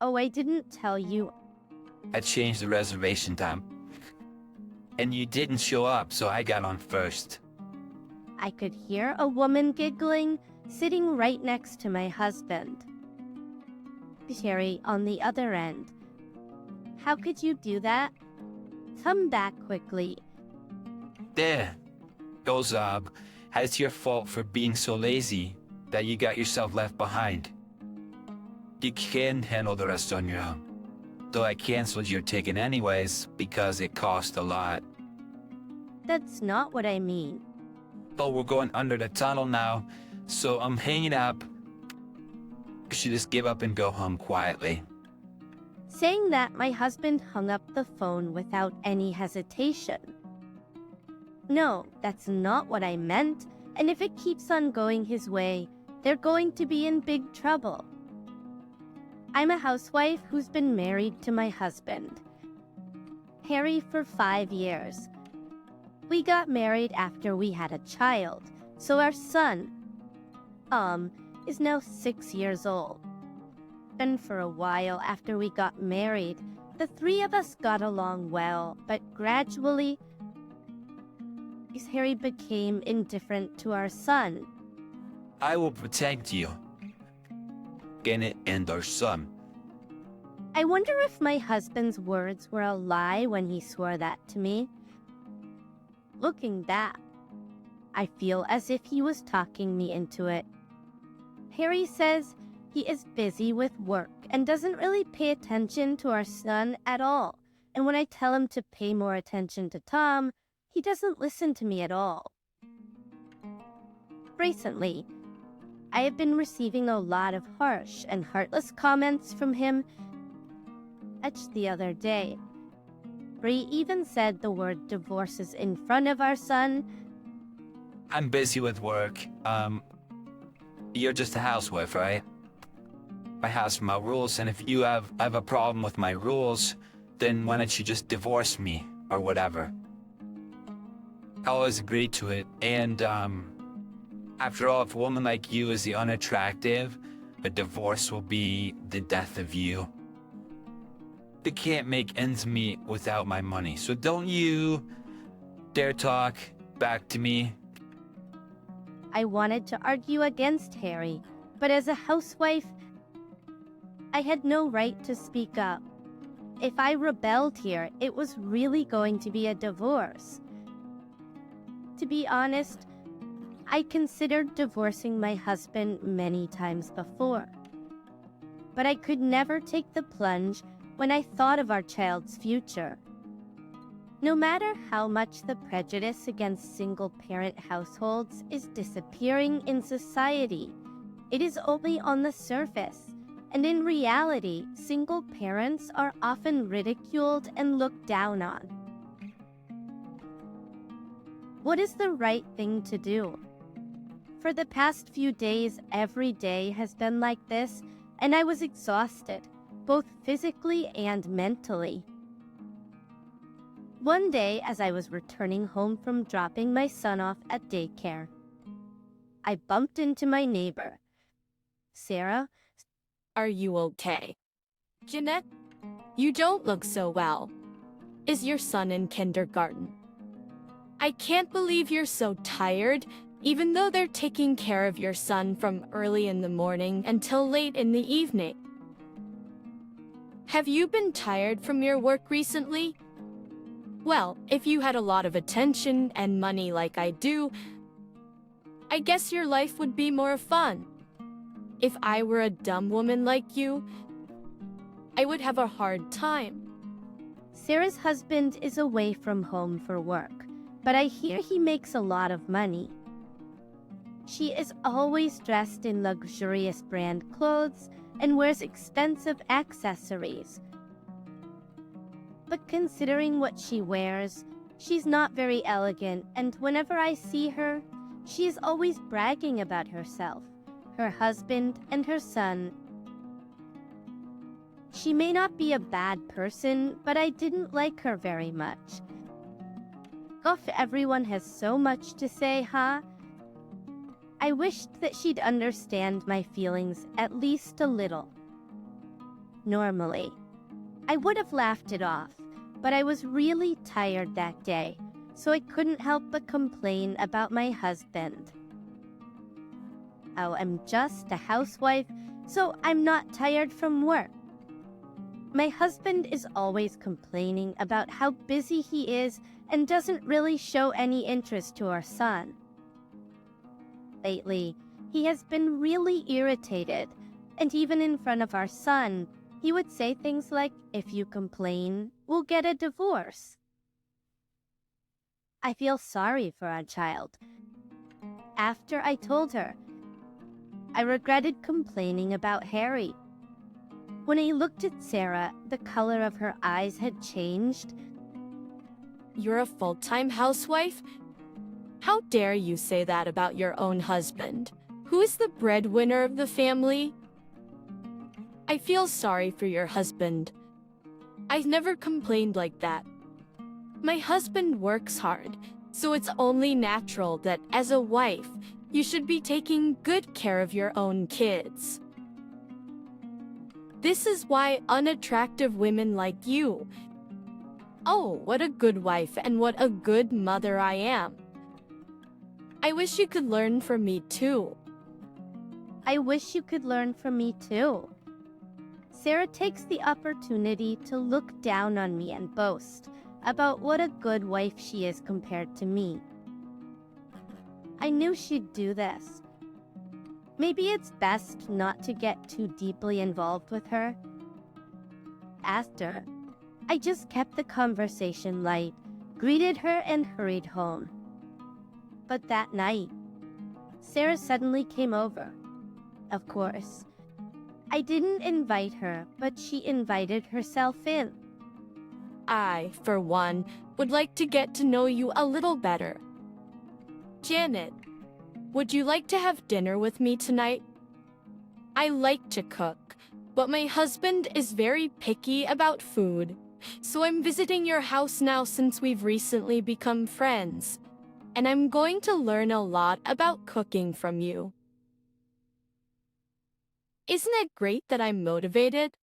Oh, I didn't tell you. I changed the reservation time. And you didn't show up, so I got on first. I could hear a woman giggling, sitting right next to my husband. Sherry on the other end. How could you do that? Come back quickly. There. Goes up. It's your fault for being so lazy that you got yourself left behind. You can handle the rest on your own. Though I canceled your ticket anyways because it cost a lot. That's not what I mean. But we're going under the tunnel now, so I'm hanging up. You should just give up and go home quietly. Saying that, my husband hung up the phone without any hesitation. No, that's not what I meant, and if it keeps on going his way, they're going to be in big trouble. I'm a housewife who's been married to my husband, Harry, for 5 years. We got married after we had a child, so our son, is now 6 years old. And for a while after we got married, the three of us got along well, but gradually, Harry became indifferent to our son. I will protect you. Janet and our son. I wonder if my husband's words were a lie when he swore that to me. Looking back, I feel as if he was talking me into it. Harry says he is busy with work and doesn't really pay attention to our son at all. And when I tell him to pay more attention to Tom, he doesn't listen to me at all. Recently, I have been receiving a lot of harsh and heartless comments from him. The other day, Bree even said the word divorces in front of our son. I'm busy with work. You're just a housewife, right? I have my rules, and if you have a problem with my rules, then why don't you just divorce me, or whatever. I always agree to it, and after all, if a woman like you is the unattractive, a divorce will be the death of you. They can't make ends meet without my money, so don't you dare talk back to me. I wanted to argue against Harry, but as a housewife, I had no right to speak up. If I rebelled here, it was really going to be a divorce. To be honest, I considered divorcing my husband many times before. But I could never take the plunge when I thought of our child's future. No matter how much the prejudice against single-parent households is disappearing in society, it is only on the surface, and in reality, single parents are often ridiculed and looked down on. What is the right thing to do? For the past few days, every day has been like this, and I was exhausted, both physically and mentally. One day, as I was returning home from dropping my son off at daycare, I bumped into my neighbor, Sarah. Are you okay? Jeanette, you don't look so well. Is your son in kindergarten? I can't believe you're so tired, even though they're taking care of your son from early in the morning until late in the evening. Have you been tired from your work recently? Well, if you had a lot of attention and money like I do, I guess your life would be more fun. If I were a dumb woman like you, I would have a hard time. Sarah's husband is away from home for work, but I hear he makes a lot of money. She is always dressed in luxurious brand clothes and wears expensive accessories. But considering what she wears, she's not very elegant, and whenever I see her, she is always bragging about herself, her husband, and her son. She may not be a bad person, but I didn't like her very much. Gosh, everyone has so much to say, huh? I wished that she'd understand my feelings at least a little. normally. I would have laughed it off, but I was really tired that day, so I couldn't help but complain about my husband. Oh, I'm just a housewife, so I'm not tired from work. My husband is always complaining about how busy he is and doesn't really show any interest to our son. Lately, he has been really irritated, and even in front of our son, he would say things like, "If you complain, we'll get a divorce." I feel sorry for our child. After I told her, I regretted complaining about Harry. When I looked at Sarah, the color of her eyes had changed. You're a full-time housewife? How dare you say that about your own husband? Who is the breadwinner of the family? I feel sorry for your husband. I've never complained like that. My husband works hard, so it's only natural that as a wife, you should be taking good care of your own kids. This is why unattractive women like you. Oh, what a good wife and what a good mother I am. I wish you could learn from me too. I wish you could learn from me too. Sarah takes the opportunity to look down on me and boast about what a good wife she is compared to me. I knew she'd do this. Maybe it's best not to get too deeply involved with her. After, I just kept the conversation light, greeted her, and hurried home. But that night, Sarah suddenly came over. Of course, I didn't invite her, but she invited herself in. I, for one, would like to get to know you a little better. Janet, would you like to have dinner with me tonight? I like to cook, but my husband is very picky about food, so I'm visiting your house now since we've recently become friends, and I'm going to learn a lot about cooking from you. Isn't it great that I'm motivated?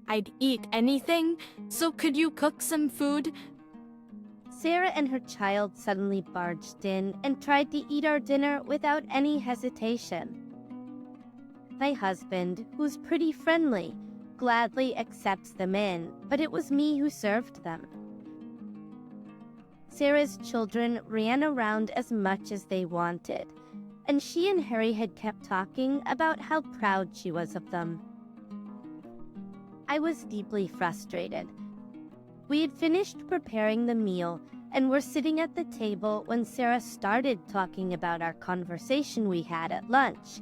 I'd eat anything, so could you cook some food? Sarah and her child suddenly barged in and tried to eat our dinner without any hesitation. My husband, who's pretty friendly, gladly accepts them in, but it was me who served them. Sarah's children ran around as much as they wanted, and she and Harry had kept talking about how proud she was of them. I was deeply frustrated. We had finished preparing the meal and were sitting at the table when Sarah started talking about our conversation we had at lunch.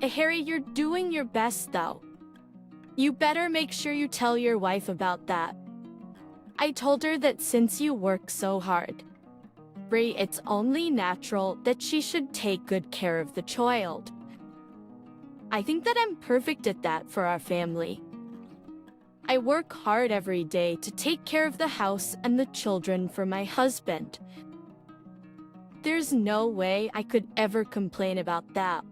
Harry, you're doing your best though. You better make sure you tell your wife about that. I told her that since you work so hard, it's only natural that she should take good care of the child. I think that I'm perfect at that for our family. I work hard every day to take care of the house and the children for my husband. There's no way I could ever complain about that.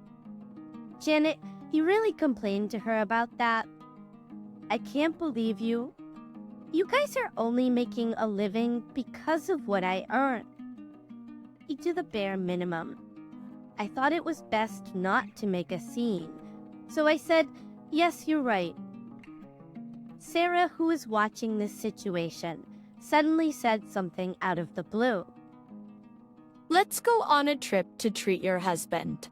Janet, you really complained to her about that? I can't believe you. You guys are only making a living because of what I earn. You do the bare minimum. I thought it was best not to make a scene, so I said, "Yes, you're right." Sarah, who was watching this situation, suddenly said something out of the blue. Let's go on a trip to treat your husband.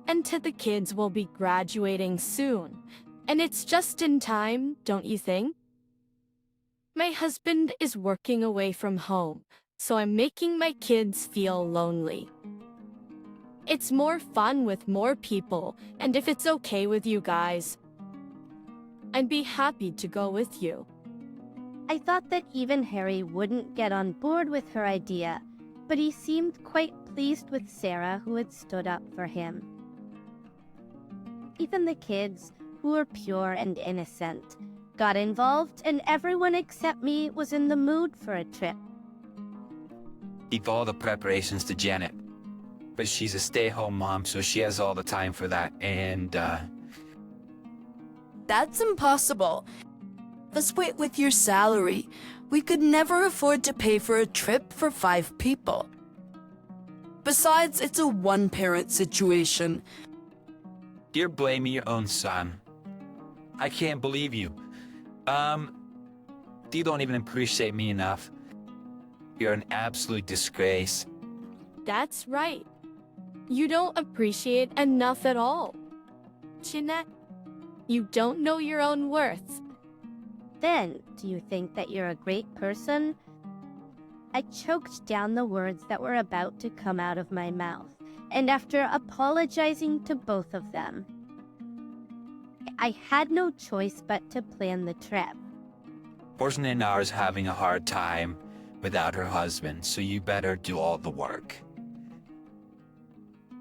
And the kids will be graduating soon, and it's just in time, don't you think? My husband is working away from home, so I'm making my kids feel lonely. It's more fun with more people, and if it's okay with you guys, I'd be happy to go with you. I thought that even Harry wouldn't get on board with her idea, but he seemed quite pleased with Sarah, who had stood up for him. Even the kids, who were pure and innocent, got involved, and everyone except me was in the mood for a trip. Leave all the preparations to Janet. But she's a stay-home mom, so she has all the time for that. And, That's impossible. Let's wait with your salary. We could never afford to pay for a trip for 5 people. Besides, it's a one-parent situation. You're blaming your own son. I can't believe you. You don't even appreciate me enough. You're an absolute disgrace. That's right. You don't appreciate enough at all. Jeanette, you don't know your own worth. Then, do you think that you're a great person? I choked down the words that were about to come out of my mouth, and after apologizing to both of them, I had no choice but to plan the trip. Person in ours having a hard time without her husband, so you better do all the work.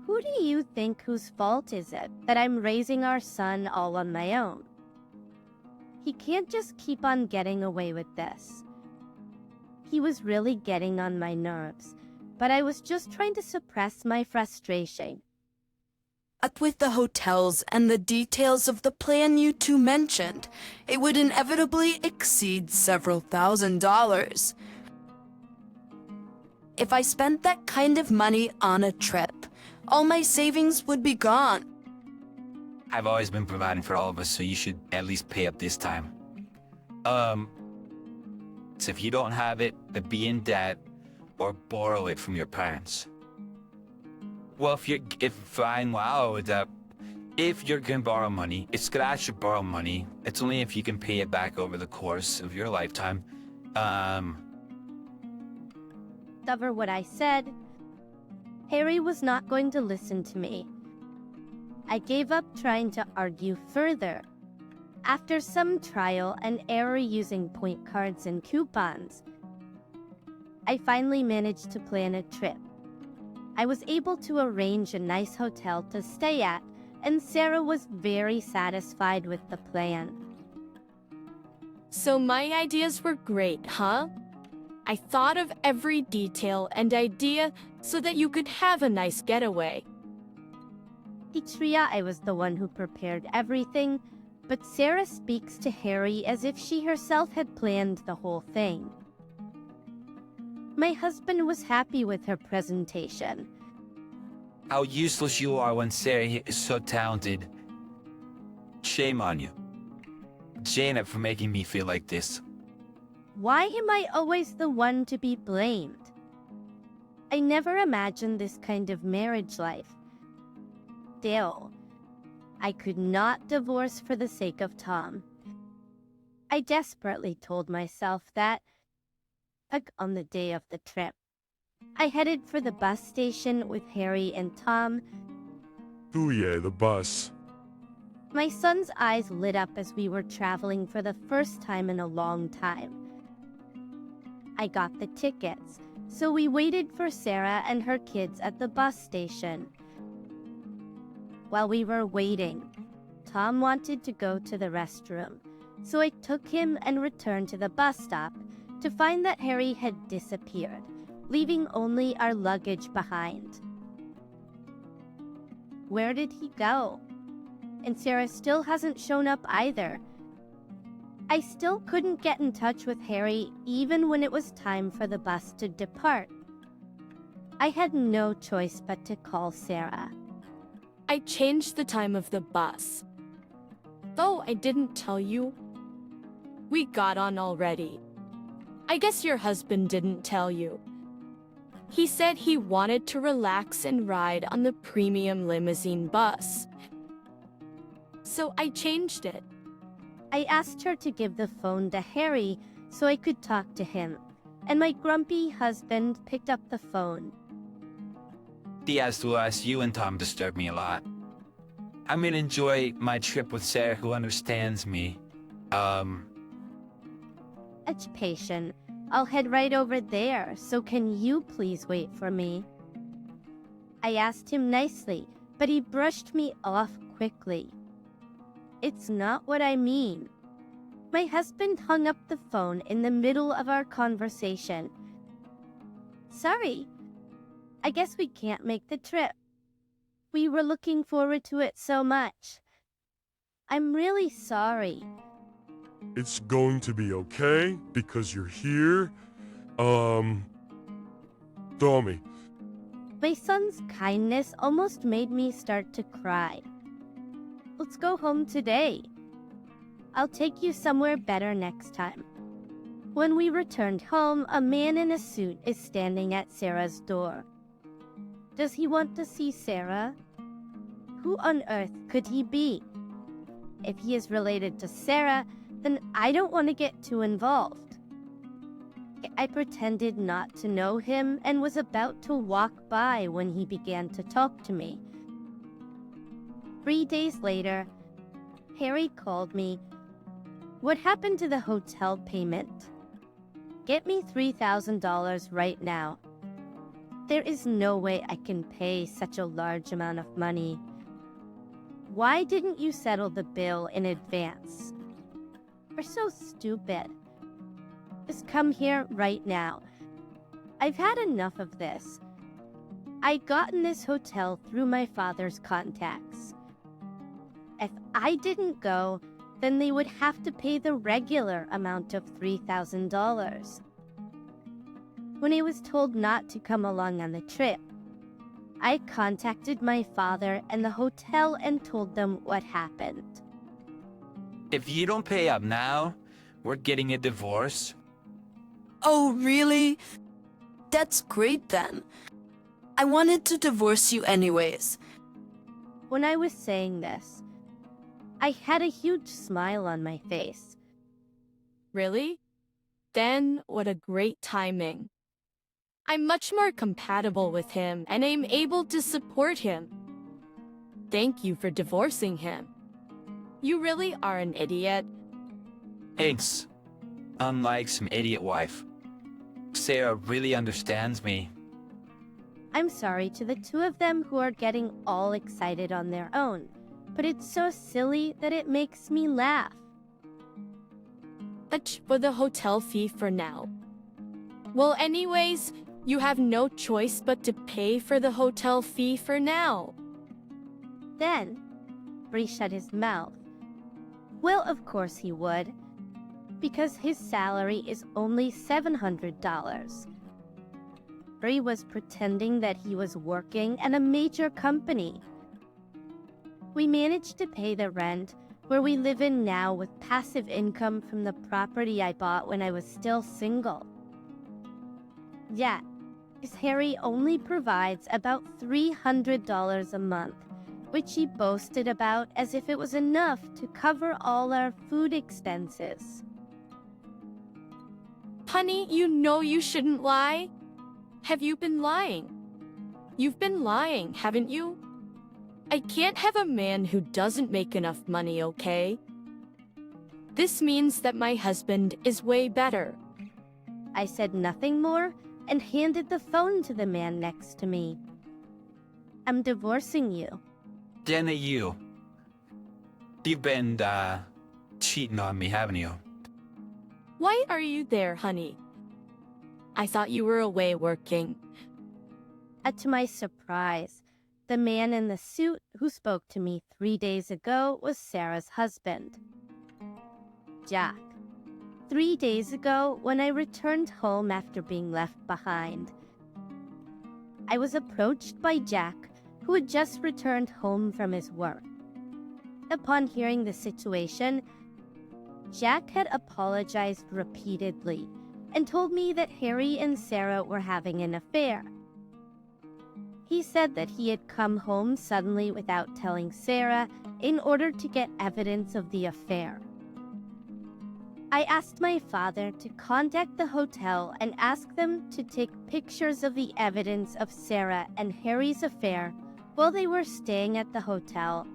Who do you think whose fault is it that I'm raising our son all on my own? He can't just keep on getting away with this. He was really getting on my nerves, but I was just trying to suppress my frustration. But with the hotels and the details of the plan you two mentioned, it would inevitably exceed several $1,000s. If I spent that kind of money on a trip, all my savings would be gone. I've always been providing for all of us, so you should at least pay up this time. So if you don't have it, then be in debt or borrow it from your parents. Well, if you're gonna borrow money, it's gonna actually borrow money. It's only if you can pay it back over the course of your lifetime. Discover what I said. Harry was not going to listen to me. I gave up trying to argue further. After some trial and error using point cards and coupons, I finally managed to plan a trip. I was able to arrange a nice hotel to stay at, and Sarah was very satisfied with the plan. So my ideas were great, huh? I thought of every detail and idea so that you could have a nice getaway. Petria, I was the one who prepared everything, but Sarah speaks to Harry as if she herself had planned the whole thing. My husband was happy with her presentation. How useless you are when Sarah is so talented. Shame on you. Janet, for making me feel like this. Why am I always the one to be blamed? I never imagined this kind of marriage life. Still, I could not divorce for the sake of Tom. I desperately told myself that, on the day of the trip, I headed for the bus station with Harry and Tom. Oh yeah, the bus. My son's eyes lit up as we were traveling for the first time in a long time. I got the tickets, so we waited for Sarah and her kids at the bus station. While we were waiting, Tom wanted to go to the restroom, so I took him and returned to the bus stop to find that Harry had disappeared, leaving only our luggage behind. Where did he go? And Sarah still hasn't shown up either. I still couldn't get in touch with Harry even when it was time for the bus to depart. I had no choice but to call Sarah. I changed the time of the bus. Though I didn't tell you, we got on already. I guess your husband didn't tell you. He said he wanted to relax and ride on the premium limousine bus. So I changed it. I asked her to give the phone to Harry so I could talk to him, and my grumpy husband picked up the phone. Diaz to us, you and Tom disturb me a lot. I'm gonna enjoy my trip with Sarah, who understands me. Patient, I'll head right over there, so can you please wait for me? I asked him nicely, but he brushed me off quickly. It's not what I mean. My husband hung up the phone in the middle of our conversation. Sorry, I guess we can't make the trip. We were looking forward to it so much. I'm really sorry. It's going to be okay because you're here. Tommy, My son's kindness almost made me start to cry. Let's go home today. I'll take you somewhere better next time. When we returned home, a man in a suit is standing at Sarah's door. Does he want to see Sarah? Who on earth could he be? If he is related to Sarah, then I don't want to get too involved. I pretended not to know him and was about to walk by when he began to talk to me. 3 days later, Harry called me. What happened to the hotel payment? Get me $3,000 right now. There is no way I can pay such a large amount of money. Why didn't you settle the bill in advance? You're so stupid. Just come here right now. I've had enough of this. I got in this hotel through my father's contacts. If I didn't go, then they would have to pay the regular amount of $3,000. When I was told not to come along on the trip, I contacted my father and the hotel and told them what happened. If you don't pay up now, we're getting a divorce. Oh, really? That's great then. I wanted to divorce you anyways. When I was saying this, I had a huge smile on my face. Really? Then what a great timing. I'm much more compatible with him and I'm able to support him. Thank you for divorcing him. You really are an idiot. Thanks. Unlike some idiot wife, Sarah really understands me. I'm sorry to the two of them who are getting all excited on their own, but it's so silly that it makes me laugh. Much for the hotel fee for now. Well, anyways, you have no choice but to pay for the hotel fee for now. Then, Bree shut his mouth. Well, of course he would, because his salary is only $700. Bree was pretending that he was working at a major company. We managed to pay the rent where we live in now with passive income from the property I bought when I was still single. Yet, Harry only provides about $300 a month, which he boasted about as if it was enough to cover all our food expenses. Honey, you know you shouldn't lie. Have you been lying? You've been lying, haven't you? I can't have a man who doesn't make enough money, okay? This means that my husband is way better. I said nothing more and handed the phone to the man next to me. I'm divorcing you. Jenna, you've been, cheating on me, haven't you? Why are you there, honey? I thought you were away working. To my surprise, the man in the suit who spoke to me 3 days ago was Sarah's husband, Jack. 3 days ago, when I returned home after being left behind, I was approached by Jack, who had just returned home from his work. Upon hearing the situation, Jack had apologized repeatedly and told me that Harry and Sarah were having an affair. He said that he had come home suddenly without telling Sarah in order to get evidence of the affair. I asked my father to contact the hotel and ask them to take pictures of the evidence of Sarah and Harry's affair while they were staying at the hotel.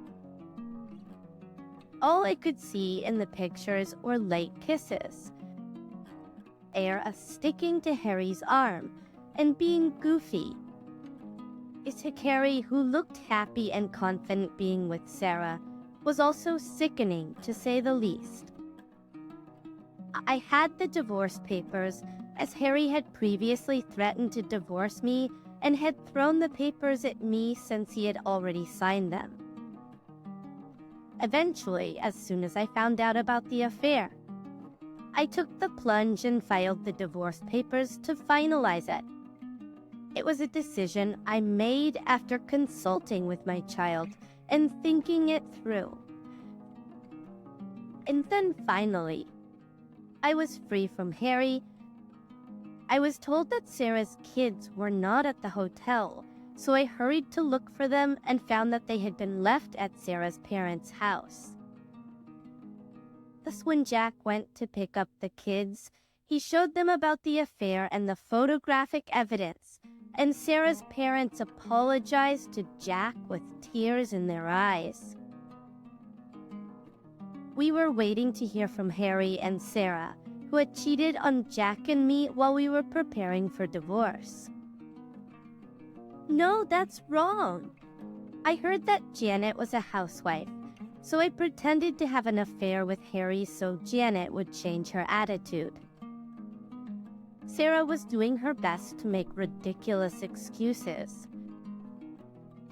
All I could see in the pictures were light kisses, Sarah sticking to Harry's arm and being goofy. Harry, who looked happy and confident being with Sarah, was also sickening to say the least. I had the divorce papers, as Harry had previously threatened to divorce me and had thrown the papers at me since he had already signed them. Eventually, as soon as I found out about the affair, I took the plunge and filed the divorce papers to finalize it. It was a decision I made after consulting with my child and thinking it through. And then finally, I was free from Harry. I was told that Sarah's kids were not at the hotel, so I hurried to look for them and found that they had been left at Sarah's parents' house. Thus, when Jack went to pick up the kids, he showed them about the affair and the photographic evidence, and Sarah's parents apologized to Jack with tears in their eyes. We were waiting to hear from Harry and Sarah, who had cheated on Jack and me while we were preparing for divorce. No, that's wrong. I heard that Janet was a housewife, so I pretended to have an affair with Harry so Janet would change her attitude. Sarah was doing her best to make ridiculous excuses.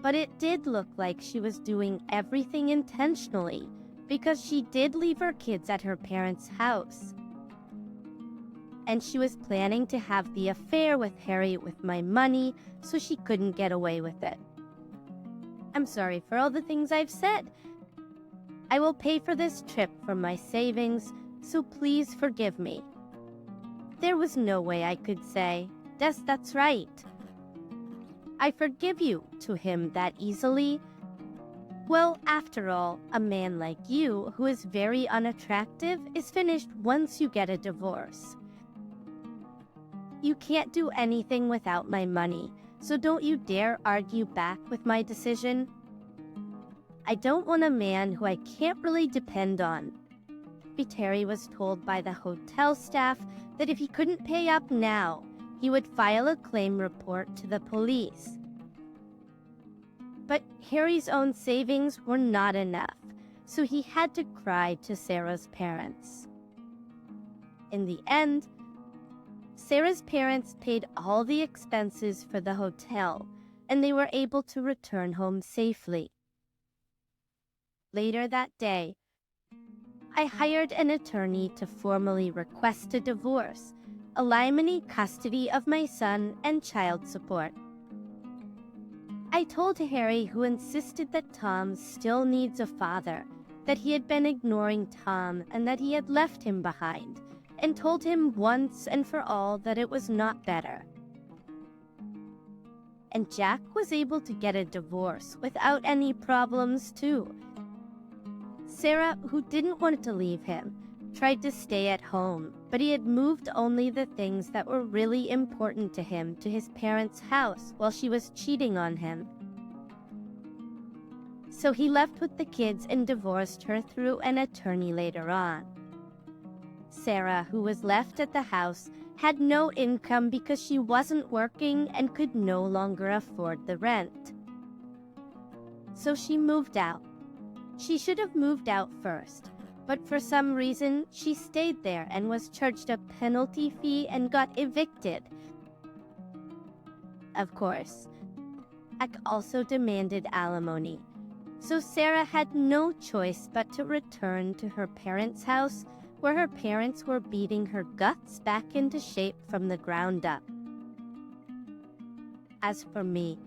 But it did look like she was doing everything intentionally, because she did leave her kids at her parents' house. And she was planning to have the affair with Harry with my money so she couldn't get away with it. I'm sorry for all the things I've said. I will pay for this trip from my savings, so please forgive me. There was no way I could say, "Yes, that's right. I forgive you," to him that easily. Well, after all, a man like you, who is very unattractive, is finished once you get a divorce. You can't do anything without my money, so don't you dare argue back with my decision. I don't want a man who I can't really depend on. Terry was told by the hotel staff that if he couldn't pay up now, he would file a claim report to the police. But Harry's own savings were not enough, so he had to cry to Sarah's parents. In the end, Sarah's parents paid all the expenses for the hotel, and they were able to return home safely. Later that day, I hired an attorney to formally request a divorce, alimony, custody of my son, and child support. I told Harry, who insisted that Tom still needs a father, that he had been ignoring Tom and that he had left him behind, and told him once and for all that it was not better. And Jack was able to get a divorce without any problems too. Sarah, who didn't want to leave him, tried to stay at home, but he had moved only the things that were really important to him to his parents' house while she was cheating on him. So he left with the kids and divorced her through an attorney later on. Sarah, who was left at the house, had no income because she wasn't working and could no longer afford the rent. So she moved out. She should have moved out first, but for some reason, she stayed there and was charged a penalty fee and got evicted. Of course, Jack also demanded alimony, so Sarah had no choice but to return to her parents' house, where her parents were beating her guts back into shape from the ground up. As for me,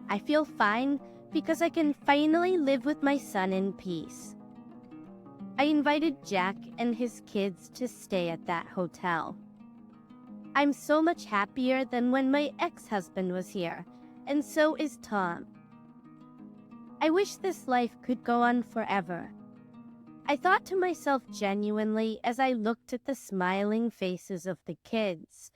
I feel fine because I can finally live with my son in peace. I invited Jack and his kids to stay at that hotel. I'm so much happier than when my ex-husband was here, and so is Tom. I wish this life could go on forever. I thought to myself genuinely as I looked at the smiling faces of the kids.